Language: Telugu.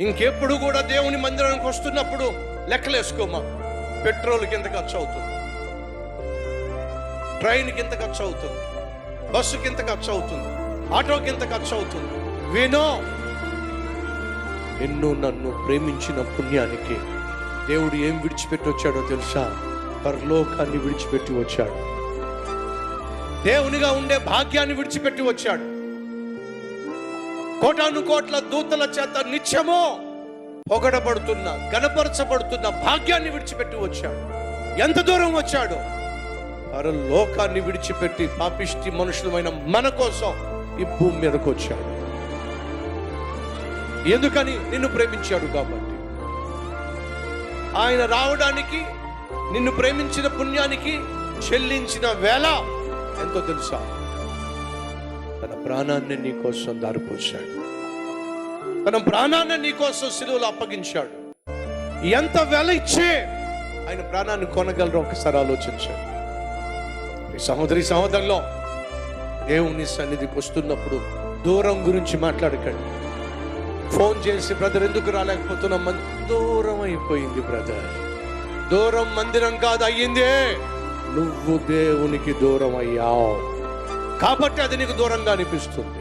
ఇంకెప్పుడు కూడా దేవుని మందిరానికి వస్తున్నప్పుడు లెక్కలేసుకోమా. పెట్రోల్కి ఎంత ఖర్చు అవుతుంది, ట్రైన్కి ఎంత ఖర్చు అవుతుంది, బస్సుకి ఎంత ఖర్చు అవుతుంది, ఆటోకి ఎంత ఖర్చు అవుతుంది. వినో, నిన్ను నన్ను ప్రేమించిన పుణ్యానికి దేవుడు ఏం విడిచిపెట్టి వచ్చాడో తెలుసా? పరలోకాన్ని విడిచిపెట్టి వచ్చాడు. దేవునిగా ఉండే భాగ్యాన్ని విడిచిపెట్టి వచ్చాడు. కోటాను కోట్ల దూతల చేత నిత్యమో పొగడబడుతున్న, గణపరచబడుతున్న భాగ్యాన్ని విడిచిపెట్టి వచ్చాడు. ఎంత దూరం వచ్చాడు? పరలోకాన్ని విడిచిపెట్టి పాపిష్టి మనుషులమైన మన కోసం ఈ భూమి మీదకు వచ్చాడు. ఎందుకని? నిన్ను ప్రేమించాడు కాబట్టి. ఆయన రావడానికి నిన్ను ప్రేమించిన పుణ్యానికి చెల్లించిన వేళ ఎంతో తెలుసా? తన ప్రాణాన్ని నీ కోసం దారిపోశాడు. తన ప్రాణాన్ని నీ కోసం సిలువలో అప్పగించాడు. ఎంత వెల ఇచ్చే ఆయన ప్రాణాన్ని కొనగలరో ఒకసారి ఆలోచించాడు. ఈ సహోదరి సహోదరులో, దేవుని సన్నిధికి వస్తున్నప్పుడు దూరం గురించి మాట్లాడకండి. ఫోన్ చేసి, బ్రదర్ ఎందుకు రాలేకపోతున్నాం? దూరం అయిపోయింది బ్రదర్. దూరం మందిరం కాదు అయ్యిందే, నువ్వు దేవునికి దూరం అయ్యావు కాబట్టి అది నీకు దూరంగా అనిపిస్తుంది.